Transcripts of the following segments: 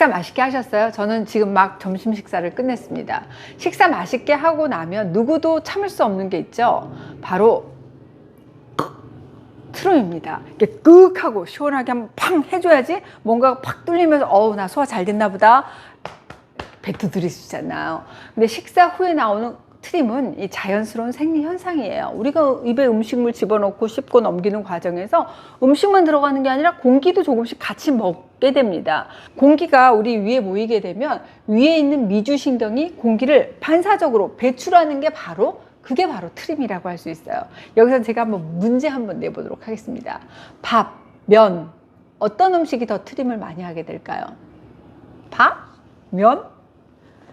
식사 맛있게 하셨어요? 저는 지금 막 점심 식사를 끝냈습니다. 식사 맛있게 하고 나면 누구도 참을 수 없는 게 있죠. 바로 트름입니다. 이렇게 끄ꯛ 하고 시원하게 한번 팡 해줘야지 뭔가 팍 뚫리면서 어우 나 소화 잘 됐나 보다 뱉어들일 수 있잖아요. 근데 식사 후에 나오는 트림은 이 자연스러운 생리 현상이에요. 우리가 입에 음식물 집어넣고 씹고 넘기는 과정에서 음식만 들어가는 게 아니라 공기도 조금씩 같이 먹게 됩니다. 공기가 우리 위에 모이게 되면 위에 있는 미주신경이 공기를 반사적으로 배출하는 게 그게 바로 트림이라고 할 수 있어요. 여기서 제가 한번 문제 한번 내보도록 하겠습니다. 밥, 면, 어떤 음식이 더 트림을 많이 하게 될까요? 밥, 면?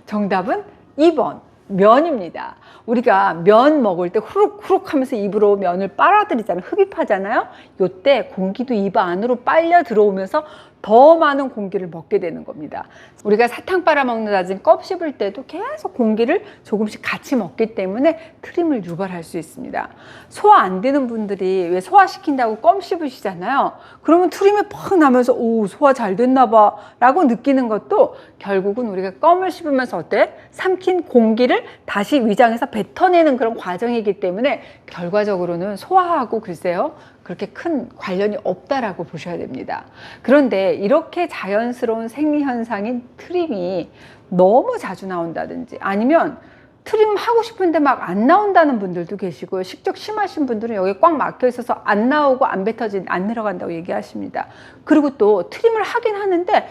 정답은 2번. 면입니다. 우리가 면 먹을 때 후룩후룩 하면서 입으로 면을 빨아들이잖아요. 흡입하잖아요. 이때 공기도 입 안으로 빨려 들어오면서 더 많은 공기를 먹게 되는 겁니다. 우리가 사탕 빨아 먹는다든지 껌 씹을 때도 계속 공기를 조금씩 같이 먹기 때문에 트림을 유발할 수 있습니다. 소화 안 되는 분들이 왜 소화시킨다고 껌 씹으시잖아요. 그러면 트림이 팍 나면서 오 소화 잘 됐나 봐 라고 느끼는 것도 결국은 우리가 껌을 씹으면서 어때? 삼킨 공기를 다시 위장에서 뱉어내는 그런 과정이기 때문에 결과적으로는 소화하고 글쎄요 그렇게 큰 관련이 없다라고 보셔야 됩니다. 그런데 이렇게 자연스러운 생리현상인 트림이 너무 자주 나온다든지 아니면 트림 하고 싶은데 막 안 나온다는 분들도 계시고요. 식욕 심하신 분들은 여기 꽉 막혀 있어서 안 나오고 안 뱉어진 안 내려간다고 얘기하십니다. 그리고 또 트림을 하긴 하는데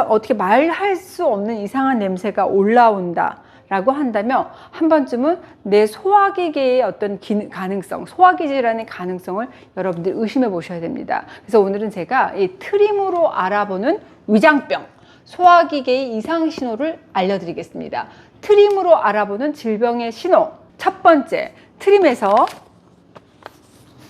어떻게 말할 수 없는 이상한 냄새가 올라온다 라고 한다면 한 번쯤은 내 소화기계의 어떤 가능성, 소화기 질환의 가능성을 여러분들 의심해 보셔야 됩니다. 그래서 오늘은 제가 이 트림으로 알아보는 위장병, 소화기계의 이상 신호를 알려드리겠습니다. 트림으로 알아보는 질병의 신호. 첫 번째, 트림에서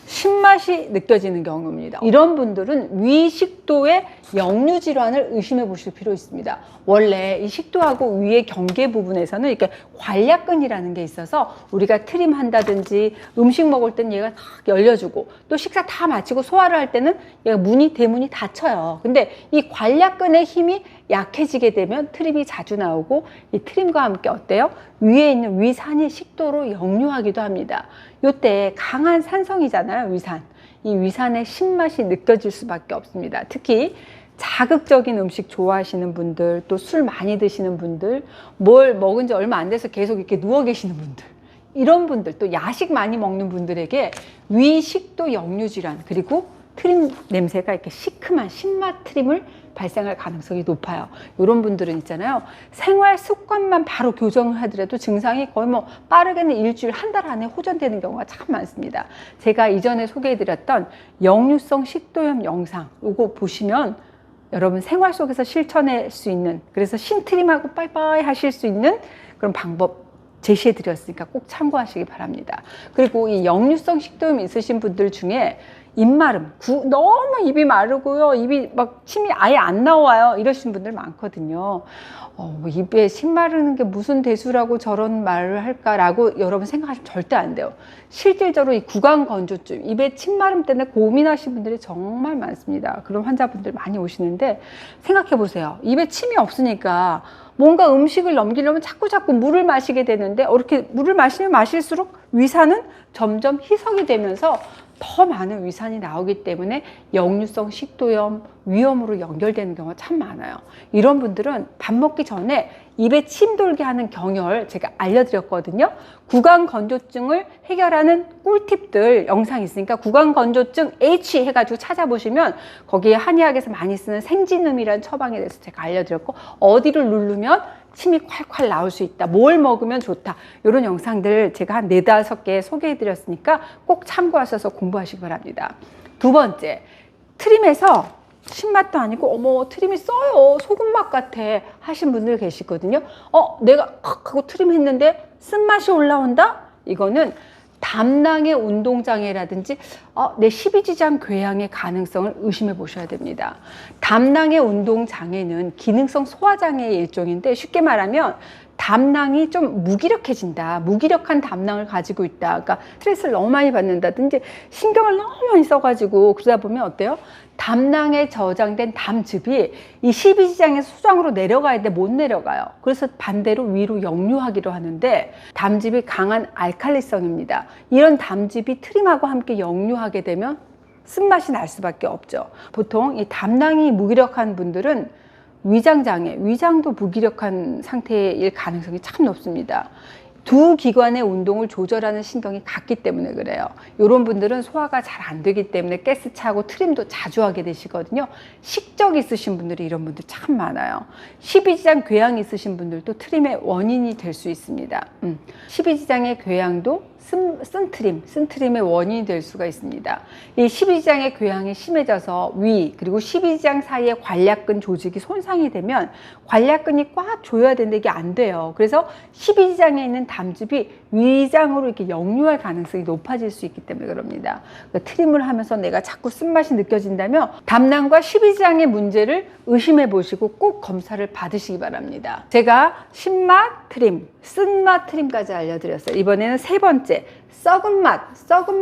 신맛이 느껴지는 경우입니다. 이런 분들은 위 식도의 역류 질환을 의심해 보실 필요 있습니다. 원래 이 식도하고 위의 경계 부분에서는 이렇게 관략근이라는 게 있어서 우리가 트림 한다든지 음식 먹을 땐 얘가 딱 열려주고 또 식사 다 마치고 소화를 할 때는 얘가 대문이 닫혀요. 근데 이 관략근의 힘이 약해지게 되면 트림이 자주 나오고 이 트림과 함께 어때요? 위에 있는 위산이 식도로 역류하기도 합니다. 이때 강한 산성이잖아요, 위산. 이 위산의 신맛이 느껴질 수밖에 없습니다. 특히 자극적인 음식 좋아하시는 분들, 또 술 많이 드시는 분들, 뭘 먹은 지 얼마 안 돼서 계속 이렇게 누워 계시는 분들, 이런 분들, 또 야식 많이 먹는 분들에게 위식도 역류 질환, 그리고 트림 냄새가 이렇게 시큼한 신맛 트림을 발생할 가능성이 높아요. 이런 분들은 있잖아요. 생활 습관만 바로 교정을 하더라도 증상이 거의 빠르게는 일주일, 한 달 안에 호전되는 경우가 참 많습니다. 제가 이전에 소개해드렸던 역류성 식도염 영상, 이거 보시면 여러분 생활 속에서 실천할 수 있는, 그래서 신트림하고 빠이빠이 하실 수 있는 그런 방법 제시해 드렸으니까 꼭 참고하시기 바랍니다. 그리고 이 역류성 식도염 있으신 분들 중에 입마름, 너무 입이 마르고요. 입이 막 침이 아예 안 나와요. 이러신 분들 많거든요. 입에 침 마르는 게 무슨 대수라고 저런 말을 할까라고 여러분 생각하시면 절대 안 돼요. 실질적으로 이 구강건조증, 입에 침 마름 때문에 고민하시는 분들이 정말 많습니다. 그런 환자분들 많이 오시는데 생각해 보세요. 입에 침이 없으니까 뭔가 음식을 넘기려면 자꾸 물을 마시게 되는데 이렇게 물을 마시면 마실수록 위산은 점점 희석이 되면서 더 많은 위산이 나오기 때문에 역류성 식도염 위험으로 연결되는 경우가 참 많아요. 이런 분들은 밥 먹기 전에 입에 침 돌게 하는 경혈 제가 알려드렸거든요. 구강건조증을 해결하는 꿀팁들 영상 있으니까 구강건조증 H 해가지고 찾아보시면 거기에 한의학에서 많이 쓰는 생진음이라는 처방에 대해서 제가 알려드렸고 어디를 누르면 침이 콸콸 나올 수 있다. 뭘 먹으면 좋다. 이런 영상들 제가 한 4-5개 소개해드렸으니까 꼭 참고하셔서 공부하시기 바랍니다. 두 번째, 트림에서 신맛도 아니고 어머 트림이 써요. 소금맛 같아 하신 분들 계시거든요. 내가 칵 하고 트림 했는데 쓴맛이 올라온다? 이거는 담낭의 운동장애라든지 내 십이지장 궤양의 가능성을 의심해 보셔야 됩니다. 담낭의 운동장애는 기능성 소화장애의 일종인데 쉽게 말하면 담낭이 좀 무기력해진다. 무기력한 담낭을 가지고 있다. 그러니까 스트레스를 너무 많이 받는다든지 신경을 너무 많이 써가지고 그러다 보면 어때요? 담낭에 저장된 담즙이 이 12지장에서 소장으로 내려가야 돼 못 내려가요. 그래서 반대로 위로 역류하기로 하는데 담즙이 강한 알칼리성입니다. 이런 담즙이 트림하고 함께 역류하게 되면 쓴맛이 날 수밖에 없죠. 보통 이 담낭이 무기력한 분들은 위장장애, 위장도 무기력한 상태일 가능성이 참 높습니다. 두 기관의 운동을 조절하는 신경이 같기 때문에 그래요. 이런 분들은 소화가 잘 안 되기 때문에 가스 차고 트림도 자주 하게 되시거든요. 식적 있으신 분들이 이런 분들 참 많아요. 12지장 궤양 있으신 분들도 트림의 원인이 될 수 있습니다. 12지장의 궤양도 쓴트림의 원인이 될 수가 있습니다. 이 12지장의 궤양이 심해져서 위 그리고 12지장 사이에 관략근 조직이 손상이 되면 관략근이 꽉 조여야 되는데 이게 안 돼요. 그래서 12지장에 있는 담즙이 위장으로 이렇게 역류할 가능성이 높아질 수 있기 때문에 그럽니다. 그러니까 트림을 하면서 내가 자꾸 쓴맛이 느껴진다면 담낭과 12지장의 문제를 의심해 보시고 꼭 검사를 받으시기 바랍니다. 제가 신맛 트림, 쓴맛 트림까지 알려드렸어요. 이번에는 세 번째, 썩은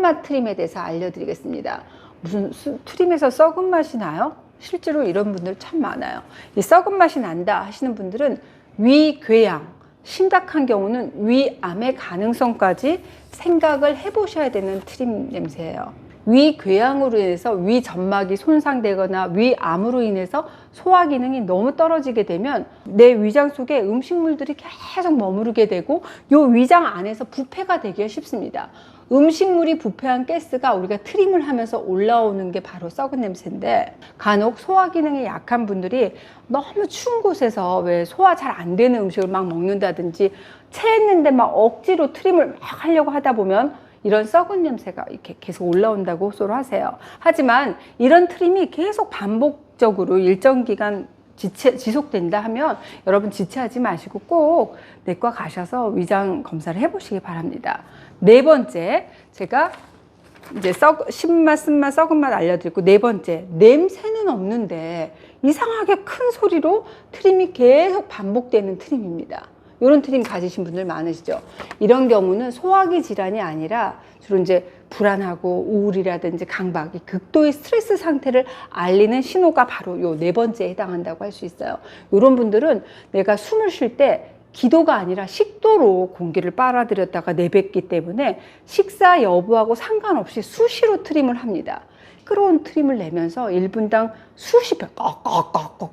맛 트림에 대해서 알려드리겠습니다. 무슨 트림에서 썩은 맛이 나요? 실제로 이런 분들 참 많아요. 이 썩은 맛이 난다 하시는 분들은 위궤양, 심각한 경우는 위암의 가능성까지 생각을 해보셔야 되는 트림 냄새예요. 위궤양으로 인해서 위점막이 손상되거나 위암으로 인해서 소화 기능이 너무 떨어지게 되면 내 위장 속에 음식물들이 계속 머무르게 되고 이 위장 안에서 부패가 되기가 쉽습니다. 음식물이 부패한 가스가 우리가 트림을 하면서 올라오는 게 바로 썩은 냄새인데, 간혹 소화 기능이 약한 분들이 너무 추운 곳에서 왜 소화 잘 안 되는 음식을 막 먹는다든지 체했는데 막 억지로 트림을 막 하려고 하다 보면 이런 썩은 냄새가 이렇게 계속 올라온다고 호소를 하세요. 하지만 이런 트림이 계속 반복적으로 일정 기간 지속된다 하면 여러분 지체하지 마시고 꼭 내과 가셔서 위장 검사를 해보시기 바랍니다. 네 번째, 제가 이제 신맛, 쓴맛, 썩은 맛 알려드리고, 네 번째, 냄새는 없는데 이상하게 큰 소리로 트림이 계속 반복되는 트림입니다. 이런 트림 가지신 분들 많으시죠? 이런 경우는 소화기 질환이 아니라 주로 이제 불안하고 우울이라든지 강박, 이 극도의 스트레스 상태를 알리는 신호가 바로 요 네 번째에 해당한다고 할 수 있어요. 이런 분들은 내가 숨을 쉴 때 기도가 아니라 식도로 공기를 빨아들였다가 내뱉기 때문에 식사 여부하고 상관없이 수시로 트림을 합니다. 끌어온 트림을 내면서 1분당 수십 회 꺽꺽꺽꺽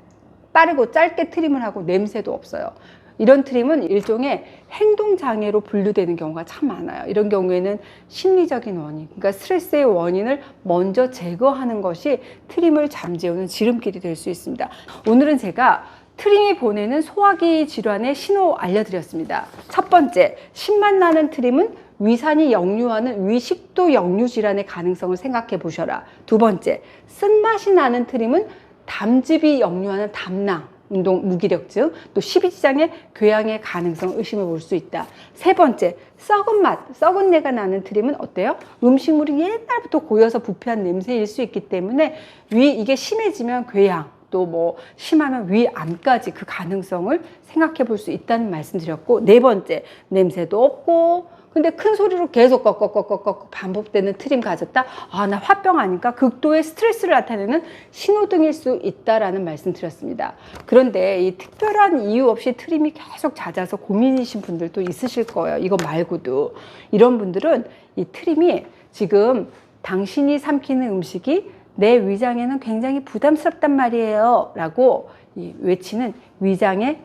빠르고 짧게 트림을 하고 냄새도 없어요. 이런 트림은 일종의 행동장애로 분류되는 경우가 참 많아요. 이런 경우에는 심리적인 원인, 그러니까 스트레스의 원인을 먼저 제거하는 것이 트림을 잠재우는 지름길이 될 수 있습니다. 오늘은 제가 트림이 보내는 소화기 질환의 신호 알려드렸습니다. 첫 번째, 신맛 나는 트림은 위산이 역류하는 위식도 역류 질환의 가능성을 생각해 보셔라. 두 번째, 쓴맛이 나는 트림은 담즙이 역류하는 담낭, 운동 무기력증, 또 12지장의 궤양의 가능성을 의심해 볼 수 있다. 세 번째, 썩은 맛, 썩은 내가 나는 트림은 어때요? 음식물이 옛날부터 고여서 부패한 냄새일 수 있기 때문에 이게 심해지면 궤양, 또 뭐 심하면 위암까지 그 가능성을 생각해 볼 수 있다는 말씀드렸고, 네 번째, 냄새도 없고 근데 큰 소리로 계속 꺽꺽꺽꺽 반복되는 트림 가졌다? 아, 나 화병 아닌가? 극도의 스트레스를 나타내는 신호등일 수 있다라는 말씀 드렸습니다. 그런데 이 특별한 이유 없이 트림이 계속 잦아서 고민이신 분들도 있으실 거예요. 이거 말고도. 이런 분들은 이 트림이 지금 당신이 삼키는 음식이 내 위장에는 굉장히 부담스럽단 말이에요 라고 외치는 위장의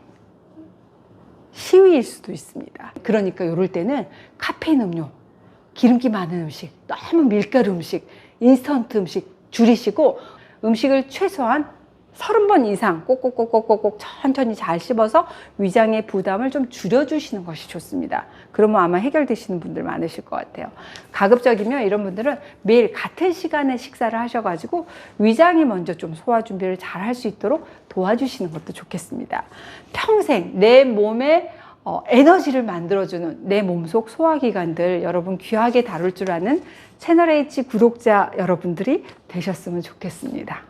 시위일 수도 있습니다. 그러니까 이럴 때는 카페인 음료, 기름기 많은 음식, 너무 밀가루 음식, 인스턴트 음식 줄이시고 음식을 최소한 30번 이상 꼭꼭꼭꼭꼭 천천히 잘 씹어서 위장의 부담을 좀 줄여주시는 것이 좋습니다. 그러면 아마 해결되시는 분들 많으실 것 같아요. 가급적이면 이런 분들은 매일 같은 시간에 식사를 하셔가지고 위장이 먼저 좀 소화 준비를 잘 할 수 있도록 도와주시는 것도 좋겠습니다. 평생 내 몸에 에너지를 만들어주는 내 몸속 소화기관들 여러분 귀하게 다룰 줄 아는 채널H 구독자 여러분들이 되셨으면 좋겠습니다.